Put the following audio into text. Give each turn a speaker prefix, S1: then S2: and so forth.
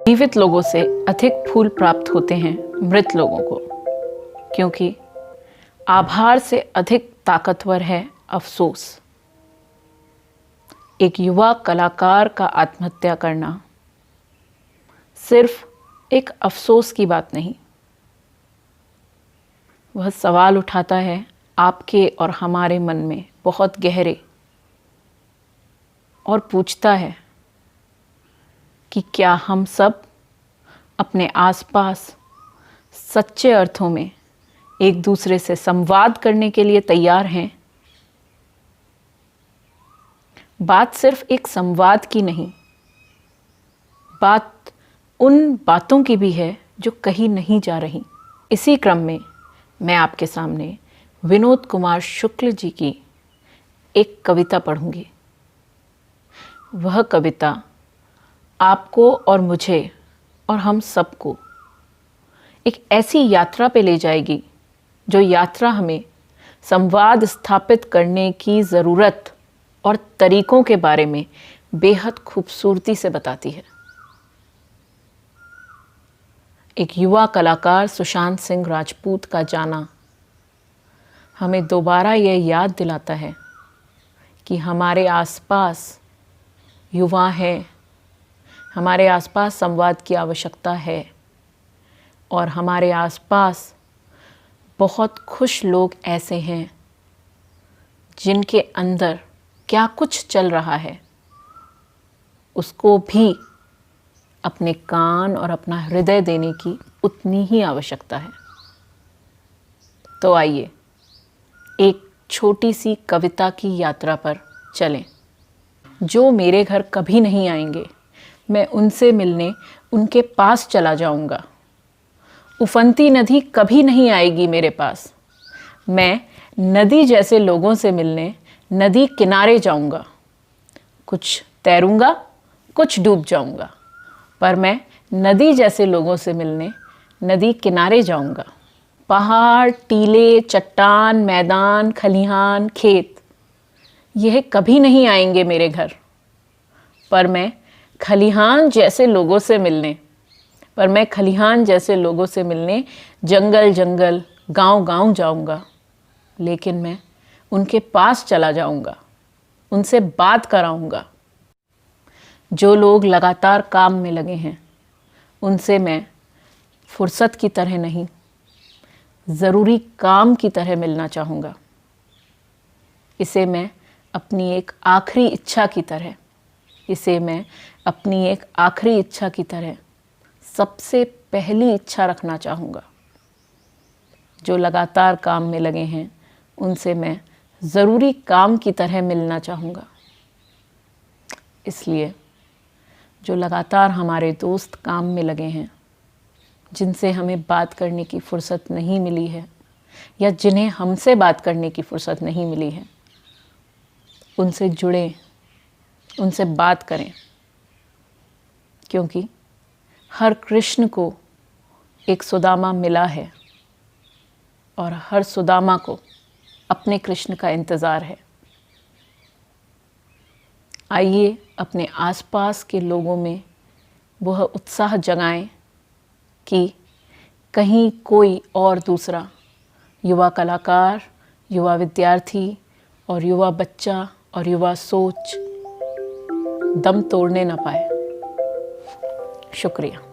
S1: जीवित लोगों से अधिक फूल प्राप्त होते हैं मृत लोगों को, क्योंकि आभार से अधिक ताकतवर है अफसोस। एक युवा कलाकार का आत्महत्या करना सिर्फ एक अफसोस की बात नहीं, वह सवाल उठाता है आपके और हमारे मन में बहुत गहरे, और पूछता है कि क्या हम सब अपने आसपास सच्चे अर्थों में एक दूसरे से संवाद करने के लिए तैयार हैं। बात सिर्फ एक संवाद की नहीं, बात उन बातों की भी है जो कही नहीं जा रही। इसी क्रम में मैं आपके सामने विनोद कुमार शुक्ल जी की एक कविता पढ़ूंगी। वह कविता आपको और मुझे और हम सबको एक ऐसी यात्रा पे ले जाएगी जो यात्रा हमें संवाद स्थापित करने की ज़रूरत और तरीकों के बारे में बेहद खूबसूरती से बताती है। एक युवा कलाकार सुशांत सिंह राजपूत का जाना हमें दोबारा यह याद दिलाता है कि हमारे आसपास युवा हैं, हमारे आसपास संवाद की आवश्यकता है, और हमारे आसपास बहुत खुश लोग ऐसे हैं जिनके अंदर क्या कुछ चल रहा है उसको भी अपने कान और अपना हृदय देने की उतनी ही आवश्यकता है। तो आइए एक छोटी सी कविता की यात्रा पर चलें। जो मेरे घर कभी नहीं आएंगे, मैं उनसे मिलने उनके पास चला जाऊंगा। उफनती नदी कभी नहीं आएगी मेरे पास, मैं नदी जैसे लोगों से मिलने नदी किनारे जाऊंगा। कुछ तैरूंगा, कुछ डूब जाऊंगा, पर मैं नदी जैसे लोगों से मिलने नदी किनारे जाऊंगा। पहाड़, टीले, चट्टान, मैदान, खलिहान, खेत, यह कभी नहीं आएंगे मेरे घर, पर मैं खलिहान जैसे लोगों से मिलने जंगल जंगल, गांव गांव जाऊंगा। लेकिन मैं उनके पास चला जाऊंगा, उनसे बात कराऊंगा। जो लोग लगातार काम में लगे हैं, उनसे मैं फुर्सत की तरह नहीं, ज़रूरी काम की तरह मिलना चाहूँगा। इसे मैं अपनी एक आखिरी इच्छा की तरह सबसे पहली इच्छा रखना चाहूँगा। जो लगातार काम में लगे हैं, उनसे मैं ज़रूरी काम की तरह मिलना चाहूँगा। इसलिए जो लगातार हमारे दोस्त काम में लगे हैं, जिनसे हमें बात करने की फ़ुर्सत नहीं मिली है या जिन्हें हमसे बात करने की फ़ुर्सत नहीं मिली है, उनसे जुड़ें, उनसे बात करें, क्योंकि हर कृष्ण को एक सुदामा मिला है और हर सुदामा को अपने कृष्ण का इंतज़ार है। आइए अपने आसपास के लोगों में वह उत्साह जगाएं कि कहीं कोई और दूसरा युवा कलाकार, युवा विद्यार्थी और युवा बच्चा और युवा सोच दम तोड़ने न पाए। शुक्रिया।